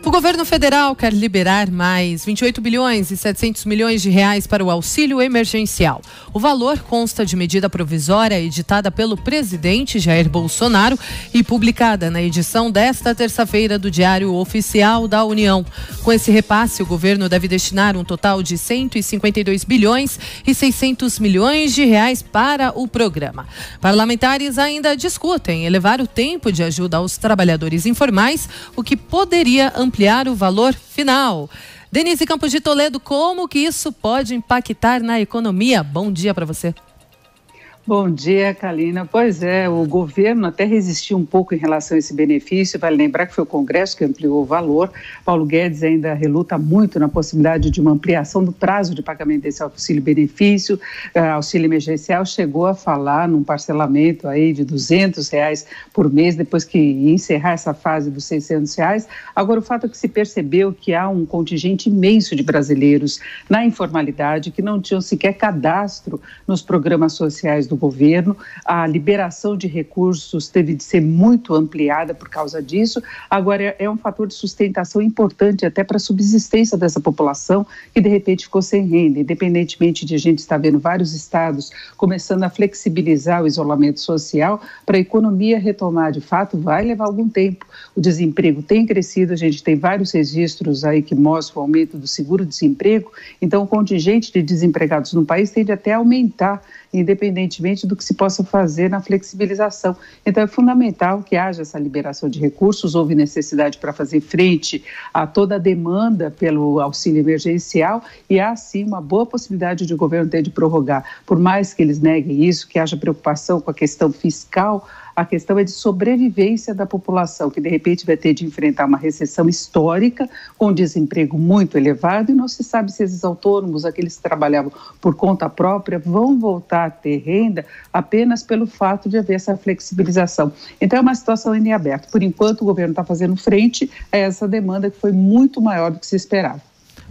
O governo federal quer liberar mais 28 bilhões e 700 milhões de reais para o auxílio emergencial. O valor consta de medida provisória editada pelo presidente Jair Bolsonaro e publicada na edição desta terça-feira do Diário Oficial da União. Com esse repasse, o governo deve destinar um total de 152 bilhões e 600 milhões de reais para o programa. Parlamentares ainda discutem elevar o tempo de ajuda aos trabalhadores informais, o que poderia ampliar o valor final. Denise Campos de Toledo, como que isso pode impactar na economia? Bom dia para você. Bom dia, Kalina. Pois é, o governo até resistiu um pouco em relação a esse benefício. Vale lembrar que foi o Congresso que ampliou o valor. Paulo Guedes ainda reluta muito na possibilidade de uma ampliação do prazo de pagamento desse auxílio-benefício. Auxílio emergencial chegou a falar num parcelamento aí de R$200 por mês, depois que encerrar essa fase dos R$600. Agora, o fato é que se percebeu que há um contingente imenso de brasileiros na informalidade que não tinham sequer cadastro nos programas sociais do governo. A liberação de recursos teve de ser muito ampliada por causa disso. Agora, é um fator de sustentação importante até para a subsistência dessa população que, de repente, ficou sem renda. Independentemente de a gente estar vendo vários estados começando a flexibilizar o isolamento social, para a economia retomar de fato, vai levar algum tempo. O desemprego tem crescido, a gente tem vários registros aí que mostram o aumento do seguro-desemprego, então o contingente de desempregados no país tende até a aumentar, independentemente do que se possa fazer na flexibilização. Então, é fundamental que haja essa liberação de recursos. Houve necessidade para fazer frente a toda a demanda pelo auxílio emergencial e há, sim, uma boa possibilidade de o governo ter de prorrogar. Por mais que eles neguem isso, que haja preocupação com a questão fiscal, a questão é de sobrevivência da população, que de repente vai ter de enfrentar uma recessão histórica, com desemprego muito elevado, e não se sabe se esses autônomos, aqueles que trabalhavam por conta própria, vão voltar a ter renda apenas pelo fato de haver essa flexibilização. Então é uma situação ainda em aberto. Por enquanto, o governo está fazendo frente a essa demanda que foi muito maior do que se esperava.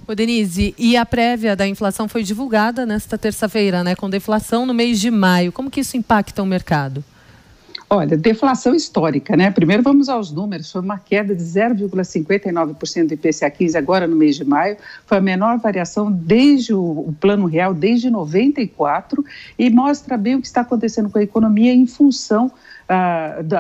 Ô Denise, e a prévia da inflação foi divulgada nesta terça-feira, né, com deflação no mês de maio. Como que isso impacta o mercado? Olha, deflação histórica, né? Primeiro vamos aos números, foi uma queda de 0,59% do IPCA 15 agora no mês de maio, foi a menor variação desde o Plano Real, desde 94, e mostra bem o que está acontecendo com a economia em função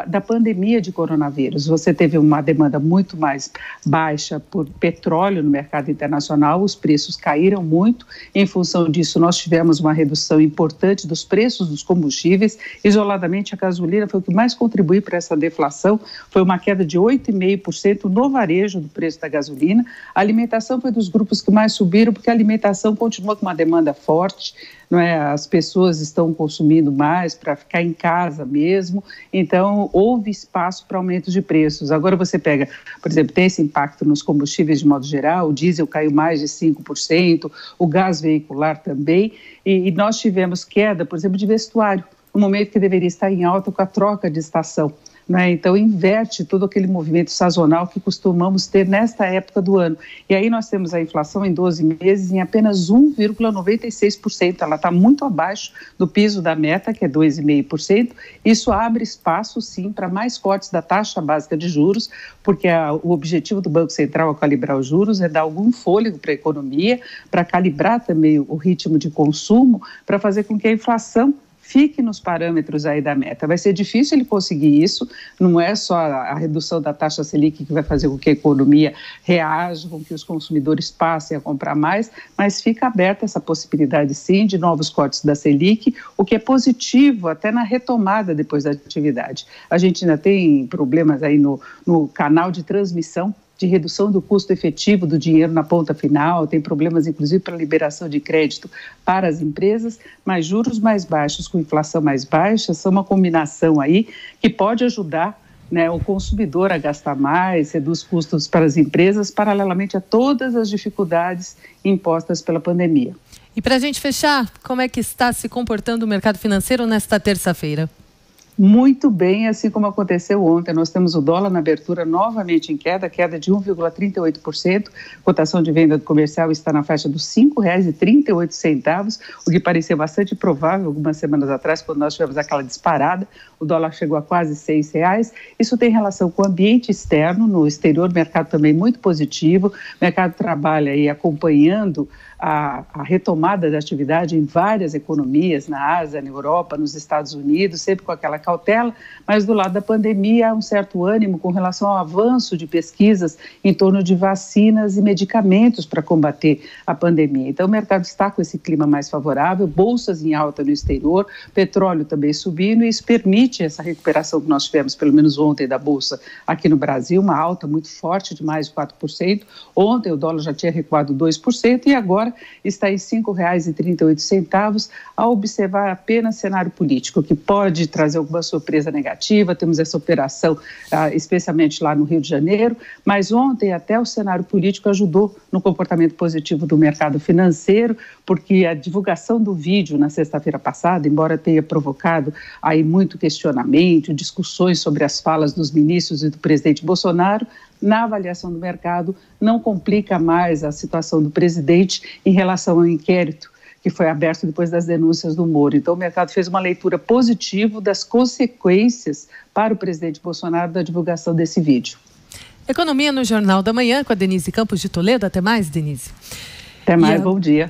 da pandemia de coronavírus. Você teve uma demanda muito mais baixa por petróleo no mercado internacional, os preços caíram muito, em função disso nós tivemos uma redução importante dos preços dos combustíveis, isoladamente a gasolina foi o que mais contribuiu para essa deflação, foi uma queda de 8,5% no varejo do preço da gasolina. A alimentação foi dos grupos que mais subiram, porque a alimentação continua com uma demanda forte, não é? As pessoas estão consumindo mais para ficar em casa mesmo, então houve espaço para aumento de preços. Agora você pega, por exemplo, tem esse impacto nos combustíveis de modo geral, o diesel caiu mais de 5%, o gás veicular também, e nós tivemos queda, por exemplo, de vestuário, no momento que deveria estar em alta com a troca de estação. Né? Então, inverte todo aquele movimento sazonal que costumamos ter nesta época do ano. E aí nós temos a inflação em 12 meses em apenas 1,96%. Ela está muito abaixo do piso da meta, que é 2,5%. Isso abre espaço, sim, para mais cortes da taxa básica de juros, porque o objetivo do Banco Central ao calibrar os juros é dar algum fôlego para a economia, para calibrar também o ritmo de consumo, para fazer com que a inflação fique nos parâmetros aí da meta. Vai ser difícil ele conseguir isso, não é só a redução da taxa Selic que vai fazer com que a economia reaja, com que os consumidores passem a comprar mais, mas fica aberta essa possibilidade sim de novos cortes da Selic, o que é positivo até na retomada depois da atividade. A gente ainda tem problemas aí no canal de transmissão, de redução do custo efetivo do dinheiro na ponta final, tem problemas inclusive para liberação de crédito para as empresas, mas juros mais baixos com inflação mais baixa são uma combinação aí que pode ajudar, né, o consumidor a gastar mais, reduz custos para as empresas, paralelamente a todas as dificuldades impostas pela pandemia. E para a gente fechar, como é que está se comportando o mercado financeiro nesta terça-feira? Muito bem, assim como aconteceu ontem. Nós temos o dólar na abertura novamente em queda de 1,38%. Cotação de venda do comercial está na faixa dos R$ 5,38, o que parecia bastante provável algumas semanas atrás, quando nós tivemos aquela disparada. O dólar chegou a quase R$ 6. Isso tem relação com o ambiente externo. No exterior, o mercado também muito positivo. O mercado trabalha aí acompanhando a retomada da atividade em várias economias, na Ásia, na Europa, nos Estados Unidos, sempre com aquela cautela, mas do lado da pandemia há um certo ânimo com relação ao avanço de pesquisas em torno de vacinas e medicamentos para combater a pandemia. Então o mercado está com esse clima mais favorável, bolsas em alta no exterior, petróleo também subindo, e isso permite essa recuperação que nós tivemos, pelo menos ontem, da bolsa aqui no Brasil, uma alta muito forte de mais de 4%. Ontem o dólar já tinha recuado 2% e agora está em R$ 5,38, a observar apenas cenário político, que pode trazer alguma surpresa negativa. Temos essa operação, especialmente lá no Rio de Janeiro, mas ontem até o cenário político ajudou no comportamento positivo do mercado financeiro, porque a divulgação do vídeo na sexta-feira passada, embora tenha provocado aí muito questionamento, discussões sobre as falas dos ministros e do presidente Bolsonaro, na avaliação do mercado, não complica mais a situação do presidente em relação ao inquérito que foi aberto depois das denúncias do Moro. Então, o mercado fez uma leitura positiva das consequências para o presidente Bolsonaro da divulgação desse vídeo. Economia no Jornal da Manhã com a Denise Campos de Toledo. Até mais, Denise. Até mais, bom dia.